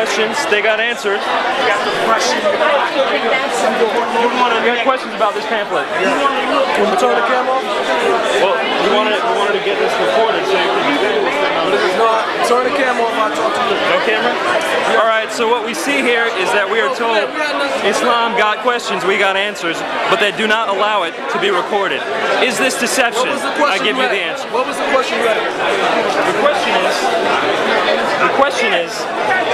questions, they got answers. You got questions about this pamphlet? Can we turn the camera off? Well, we wanted to get this recorded so you can understand what's going on. No, turn the camera off, I'll talk to you. No camera? Alright, so what we see here is that we are told Islam got questions, we got answers, but they do not allow it to be recorded. Is this deception? I give you the answer. What was the question you had? The question is,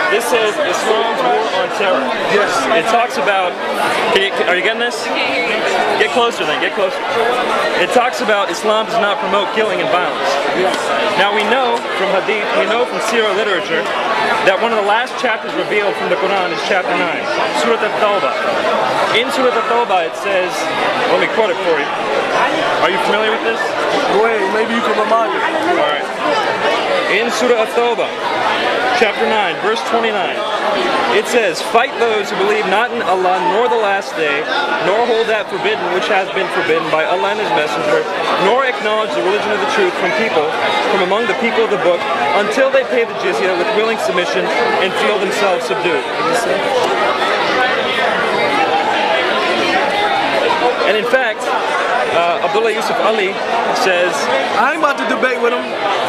this says Islam's war on terror. Yes. It talks about, are you getting this? Get closer then, get closer. It talks about Islam does not promote killing and violence. Yes. Now we know from Hadith, we know from Sirah literature, that one of the last chapters revealed from the Quran is chapter 9, Surah At-Tawbah. In Surah At-Tawbah it says, let me quote it for you. Are you familiar with this? Go ahead, maybe you can remind me. Alright. In Surah At-Tawbah, chapter 9, verse 29, it says, fight those who believe not in Allah nor the last day, nor hold that forbidden which has been forbidden by Allah and His Messenger, nor acknowledge the religion of the truth from among the people of the book, until they pay the jizya with willing submission and feel themselves subdued. And in fact, Abdullah Yusuf Ali says, I ain't about to debate with him.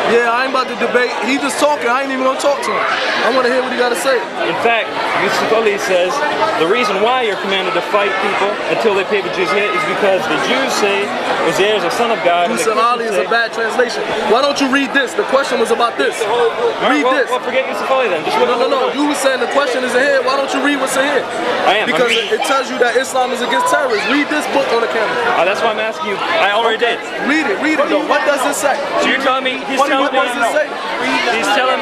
Yeah, I ain't about to debate. He just talking. I ain't even going to talk to him. I want to hear what he got to say. In fact, Yusuf Ali says, the reason why you're commanded to fight people until they pay the jizya is because the Jews say Uzair is a son of God. Yusuf Ali is a bad translation. Why don't you read this? The question was about this. Read this. Well, forget Yusuf Ali then. Just look no. You were saying the question is ahead. Why don't you read what's ahead? I am. Because it tells you that Islam is against terrorists. Read this book on the camera. That's why I'm asking you. I already did. Read it though. What does it say? So you're telling me, he's telling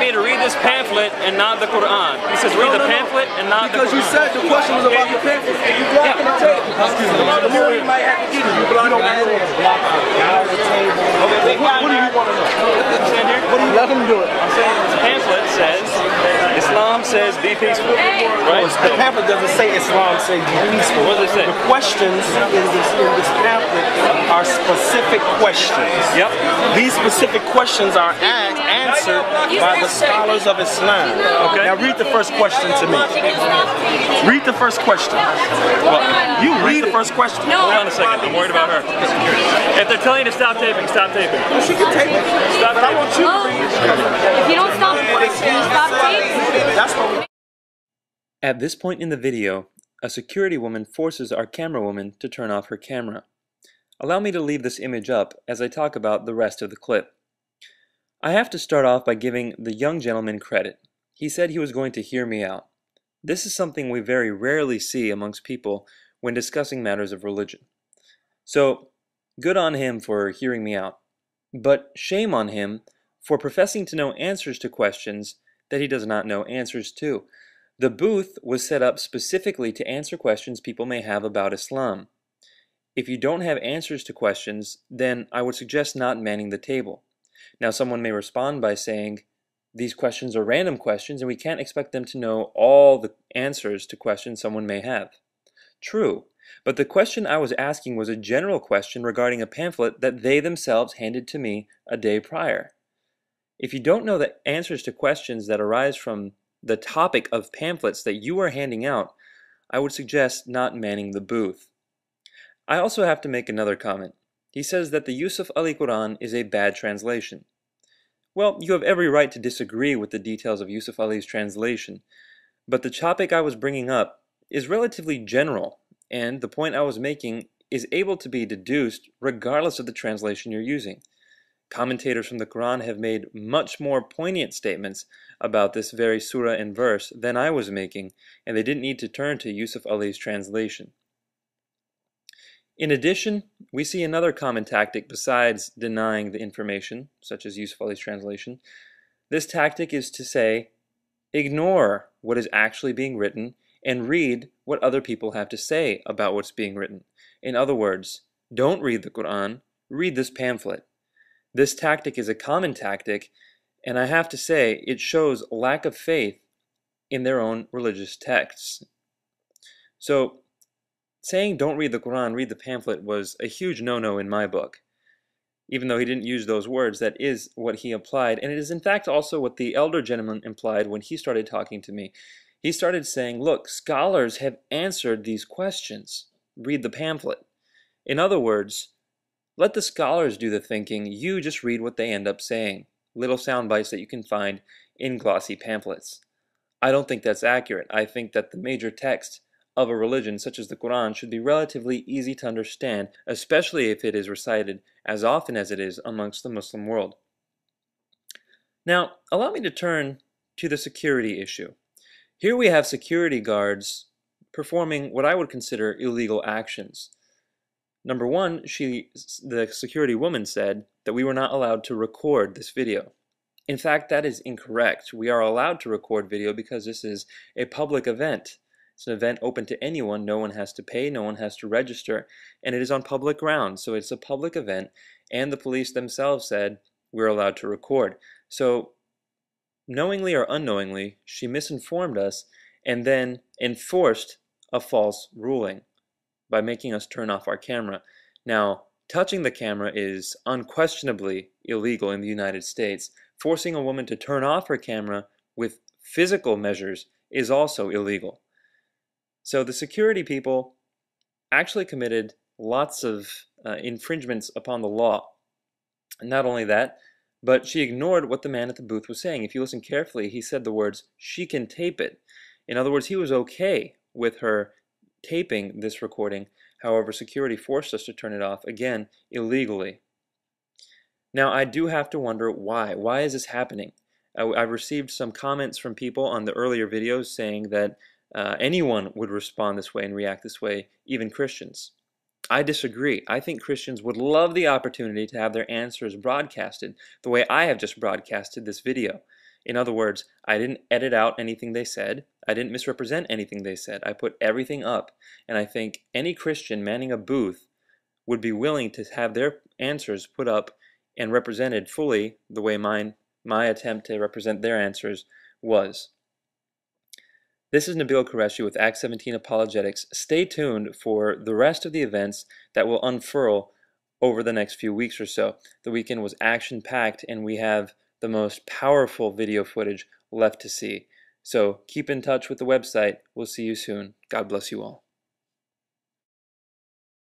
me to read this pamphlet and not the Quran. He says read the pamphlet and not the Quran. Because you said the question was about the pamphlet. You blocking the table. Excuse me. The more he might have to get you blocking the table. What do you want to know? Let him do it. I'm saying this pamphlet says, Islam says be peaceful. Right? The pamphlet doesn't say Islam says be peaceful. What does it say? The questions in this pamphlet are specific questions. Yep. These specific questions are answered by the scholars of Islam. Okay. Now read the first question to me. Read the first question. Well, you read the first question. Hold on a second. I'm worried about her. If they're telling you to stop taping, stop taping. Well, she can tape it. Stop but taping. I want you to read it. If you don't stop taping. That's what. At this point in the video, a security woman forces our camera woman to turn off her camera. Allow me to leave this image up as I talk about the rest of the clip. I have to start off by giving the young gentleman credit. He said he was going to hear me out. This is something we very rarely see amongst people when discussing matters of religion. So, good on him for hearing me out. But shame on him for professing to know answers to questions that he does not know answers to. The booth was set up specifically to answer questions people may have about Islam. If you don't have answers to questions, then I would suggest not manning the table. Now someone may respond by saying, these questions are random questions and we can't expect them to know all the answers to questions someone may have. True, but the question I was asking was a general question regarding a pamphlet that they themselves handed to me a day prior. If you don't know the answers to questions that arise from the topic of pamphlets that you are handing out, I would suggest not manning the booth. I also have to make another comment. He says that the Yusuf Ali Quran is a bad translation. Well, you have every right to disagree with the details of Yusuf Ali's translation, but the topic I was bringing up is relatively general, and the point I was making is able to be deduced regardless of the translation you're using. Commentators from the Quran have made much more poignant statements about this very surah and verse than I was making, and they didn't need to turn to Yusuf Ali's translation. In addition, we see another common tactic besides denying the information, such as Yusuf Ali's translation. This tactic is to say, ignore what is actually being written and read what other people have to say about what's being written. In other words, don't read the Quran, read this pamphlet. This tactic is a common tactic, and I have to say it shows lack of faith in their own religious texts. So, saying don't read the Quran, read the pamphlet was a huge no-no in my book. Even though he didn't use those words, that is what he implied, and it is in fact also what the elder gentleman implied when he started talking to me. He started saying, look, scholars have answered these questions. Read the pamphlet. In other words, let the scholars do the thinking, you just read what they end up saying. Little sound bites that you can find in glossy pamphlets. I don't think that's accurate. I think that the major text of a religion such as the Quran should be relatively easy to understand, especially if it is recited as often as it is amongst the Muslim world. Now, allow me to turn to the security issue. Here we have security guards performing what I would consider illegal actions. Number one, the security woman said that we were not allowed to record this video. In fact, that is incorrect. We are allowed to record video because this is a public event. It's an event open to anyone. No one has to pay, no one has to register, and it is on public ground. So it's a public event, and the police themselves said we're allowed to record. So knowingly or unknowingly, she misinformed us and then enforced a false ruling by making us turn off our camera. Now, touching the camera is unquestionably illegal in the United States. Forcing a woman to turn off her camera with physical measures is also illegal. So the security people actually committed lots of infringements upon the law. And not only that, but she ignored what the man at the booth was saying. If you listen carefully, he said the words, "She can tape it." In other words, he was okay with her taping this recording. However, security forced us to turn it off, again, illegally. Now, I do have to wonder why. Why is this happening? I've received some comments from people on the earlier videos saying that anyone would respond this way and react this way, even Christians. I disagree. I think Christians would love the opportunity to have their answers broadcasted the way I have just broadcasted this video. In other words, I didn't edit out anything they said. I didn't misrepresent anything they said. I put everything up. And I think any Christian manning a booth would be willing to have their answers put up and represented fully the way my attempt to represent their answers was. This is Nabil Qureshi with Act 17 Apologetics. Stay tuned for the rest of the events that will unfurl over the next few weeks or so. The weekend was action-packed, and we have the most powerful video footage left to see. So keep in touch with the website. We'll see you soon. God bless you all.